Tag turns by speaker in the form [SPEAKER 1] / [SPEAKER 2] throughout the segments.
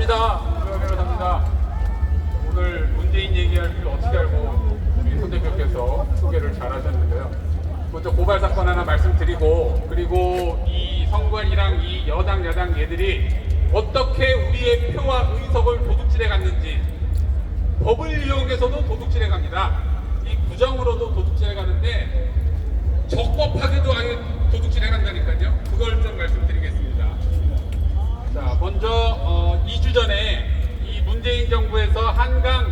[SPEAKER 1] 반갑습니다. 변호사입니다. 오늘 문재인 얘기할 줄 어떻게 알고 우리 손 대표께서 소개를 잘 하셨는데요. 먼저 고발 사건 하나 말씀드리고, 그리고 이 선관위랑 이 여당 야당 얘들이 어떻게 우리의 표와 의석을 도둑질해 갔는지, 법을 이용해서도 도둑질해 갑니다. 이 부정으로도 도둑질해 가는데 적법하게도 아예 도둑질해 간다니까요. 그걸 좀 말씀드리겠습니다. 자, 먼저 2주 전에 이 문재인 정부에서 한강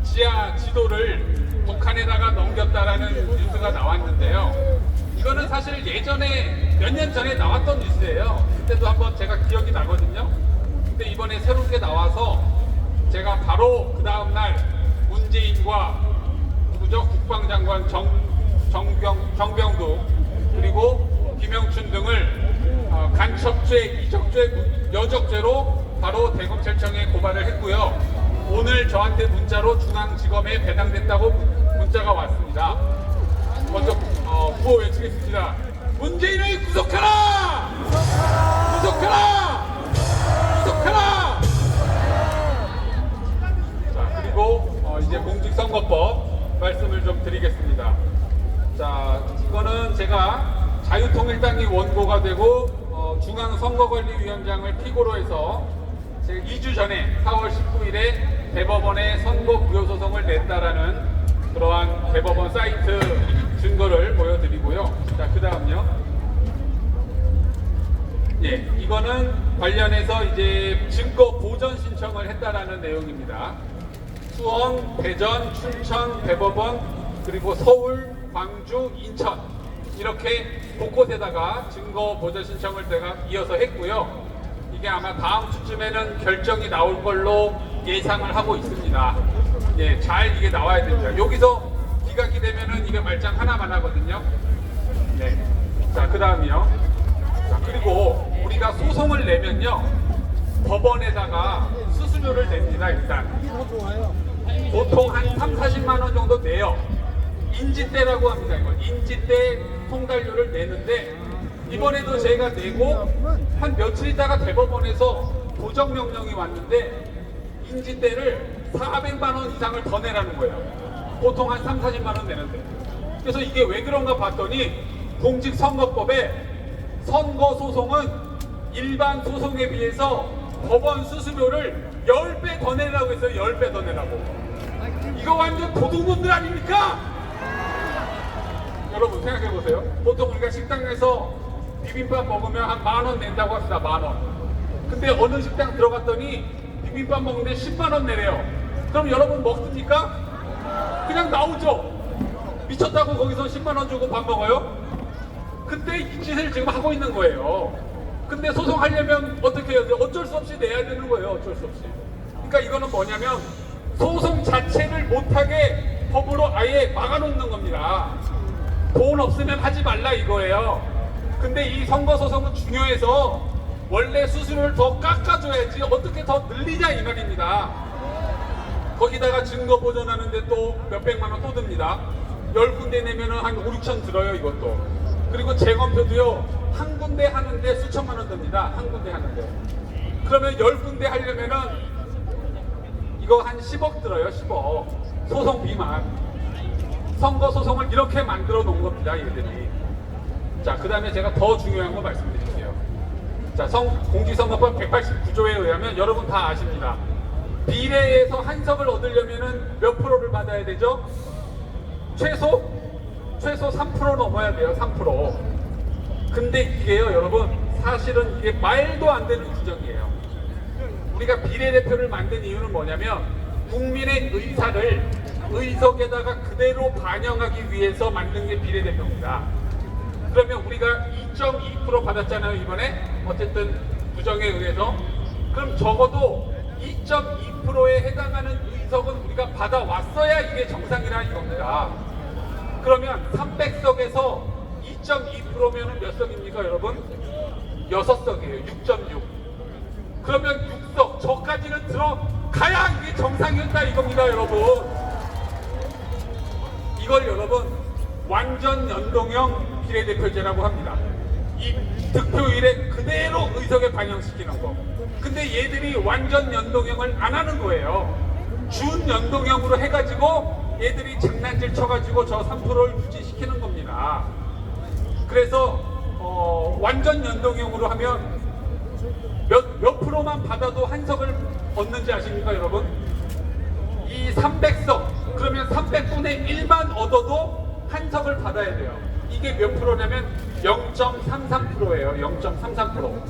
[SPEAKER 1] 지하 지도를 북한에다가 넘겼다라는 뉴스가 나왔는데요. 이거는 사실 예전에 몇 년 전에 나왔던 뉴스예요. 그때도 한번 제가 기억이 나거든요. 근데 이번에 새롭게 나와서 제가 바로 그 다음날 문재인과 누구죠? 국방장관 정병두 그리고 김영춘 등을 간첩죄, 이적죄, 여적죄로 바로 대검찰청에 고발을 했고요. 오늘 저한테 문자로 중앙지검에 배당됐다고 문자가 왔습니다. 먼저 구호 외치겠습니다. 문재인을 구속하라! 구속하라! 구속하라! 자, 그리고 이제 공직선거법 말씀을 좀 드리겠습니다. 자, 이거는 제가 자유통일당이 원고가 되고 중앙선거관리위원장을 피고로 해서 제가 2주 전에 4월 19일에 대법원에 선거부효소송을 냈다라는 그러한 대법원 사이트 증거를 보여드리고요. 자, 그 다음요. 예, 이거는 관련해서 이제 증거 보전 신청을 했다라는 내용입니다. 수원, 대전, 춘천, 대법원, 그리고 서울, 광주, 인천 이렇게 곳곳에다가 증거 보전 신청을 제가 이어서 했고요. 이게 아마 다음 주쯤에는 결정이 나올 걸로 예상을 하고 있습니다. 예, 잘 이게 나와야 됩니다. 여기서 기각이 되면은 이게 말짱 하나만 하거든요. 네. 자, 그 다음이요. 자, 그리고 우리가 소송을 내면요, 법원에다가 수수료를 냅니다. 일단 보통 한 3~40만 원 정도 내요. 인지대라고 합니다. 이거 인지대 통달료를 내는데 이번에도 제가 내고 한 며칠 있다가 대법원에서 보정명령이 왔는데 인지대를 400만 원 이상을 더 내라는 거예요. 보통 한 3~40만 원 내는데. 그래서 이게 왜 그런가 봤더니 공직선거법에 선거소송은 일반 소송에 비해서 법원 수수료를 10배 더 내라고 했어요. 10배 더 내라고. 이거 완전 도둑놈들 아닙니까? 여러분 생각해보세요. 보통 우리가 식당에서 비빔밥 먹으면 한 10,000원 낸다고 합시다. 10,000원. 근데 어느 식당 들어갔더니 비빔밥 먹는데 10만 원 내래요. 그럼 여러분 먹습니까? 그냥 나오죠. 미쳤다고 거기서 10만 원 주고 밥 먹어요? 근데 이 짓을 지금 하고 있는 거예요. 근데 소송하려면 어떻게 해야 돼요? 어쩔 수 없이 내야 되는 거예요. 어쩔 수 없이. 그러니까 이거는 뭐냐면 소송 자체를 못하게 법으로 아예 막아놓는 겁니다. 돈 없으면 하지 말라 이거예요. 근데 이 선거소송은 중요해서 원래 수수료를 더 깎아줘야지 어떻게 더 늘리냐 이 말입니다. 거기다가 증거 보존하는데 또 몇백만 원 또 듭니다. 10군데 내면은 한 5~6천 들어요 이것도. 그리고 재검표도요, 한 군데 하는데 수천만 원 듭니다. 한 군데 하는데. 그러면 10군데 하려면은 이거 한 10억 들어요. 10억. 소송비만. 선거 소송을 이렇게 만들어 놓은 겁니다, 얘들이. 자, 그 다음에 제가 더 중요한 거 말씀드릴게요. 자, 공직선거법 189조에 의하면 여러분 다 아십니다. 비례에서 한 석을 얻으려면은 몇 프로를 받아야 되죠? 최소 3% 넘어야 돼요. 3%. 근데 이게요, 여러분, 사실은 이게 말도 안 되는 규정이에요. 우리가 비례대표를 만든 이유는 뭐냐면 국민의 의사를 의석에다가 그대로 반영하기 위해서 만든 게 비례대표입니다. 그러면 우리가 2.2% 받았잖아요 이번에. 어쨌든 부정에 의해서. 그럼 적어도 2.2%에 해당하는 의석은 우리가 받아왔어야 이게 정상이라 이겁니다. 그러면 300석에서 2.2%면은 몇 석입니까 여러분? 6석이에요. 6.6. 그러면 6석 저까지는 들어가야 이게 정상이었다 이겁니다 여러분. 이걸 여러분 완전 연동형 비례대표제라고 합니다. 이 득표율에 그대로 그대로 의석에 반영시키는 거. 근데 얘들이 완전 연동형을 안 하는 거예요. 준 연동형으로 해가지고 얘들이 장난질 쳐가지고 저 3%를 유지시키는 겁니다. 그래서 완전 연동형으로 하면 몇 프로만 받아도 한 석을 얻는지 아십니까, 여러분? 이 300석, 그러면 300분의 1만 얻어도 한 석을 받아야 돼요. 이게 몇 프로냐면 0.33%예요. 0.33%.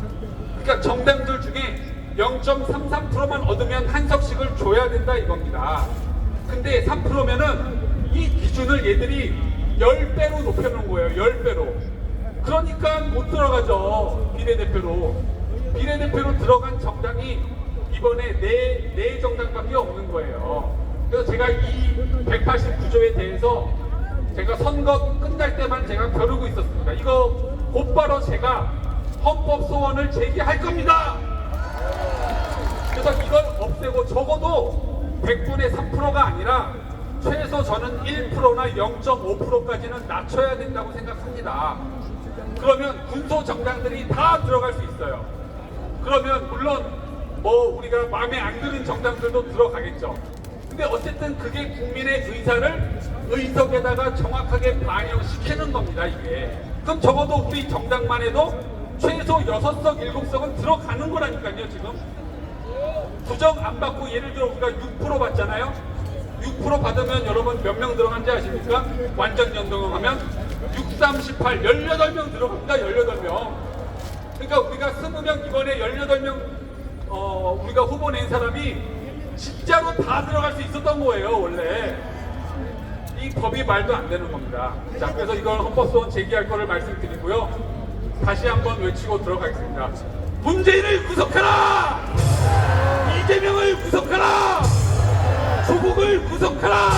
[SPEAKER 1] 그러니까 정당들 중에 0.33%만 얻으면 한 석씩을 줘야 된다 이겁니다. 근데 3%면은 이 기준을 얘들이 10배로 높여놓은 거예요. 10배로. 그러니까 못 들어가죠. 비례대표로. 비례대표로 들어간 정당이 이번에 네 정당밖에 없는 거예요. 그래서 제가 이 189조에 대해서 제가 선거 끝날 때만 제가 겨루고 있었습니다. 이거 곧바로 제가 헌법 소원을 제기할 겁니다. 그래서 이걸 없애고 적어도 100분의 3%가 아니라 최소 저는 1%나 0.5%까지는 낮춰야 된다고 생각합니다. 그러면 군소 정당들이 다 들어갈 수 있어요. 그러면 물론 뭐 우리가 마음에 안 드는 정당들도 들어가겠죠. 근데 어쨌든 그게 국민의 의사를 의석에다가 정확하게 반영시키는 겁니다, 이게. 그럼 적어도 우리 정당만 해도 최소 6석, 7석은 들어가는 거라니까요, 지금. 부정 안 받고 예를 들어 우리가 6% 받잖아요. 6% 받으면 여러분 몇 명 들어간지 아십니까? 완전 연동형 하면 6, 3, 18, 18명 들어갑니다, 18명. 그러니까 우리가 20명 이번에 18명 우리가 후보 낸 사람이 진짜로 다 들어갈 수 있었던 거예요, 원래. 이 법이 말도 안 되는 겁니다. 자, 그래서 이걸 헌법소원 제기할 거를 말씀드리고요. 다시 한번 외치고 들어가겠습니다. 문재인을 구속하라! 이재명을 구속하라! 조국을 구속하라!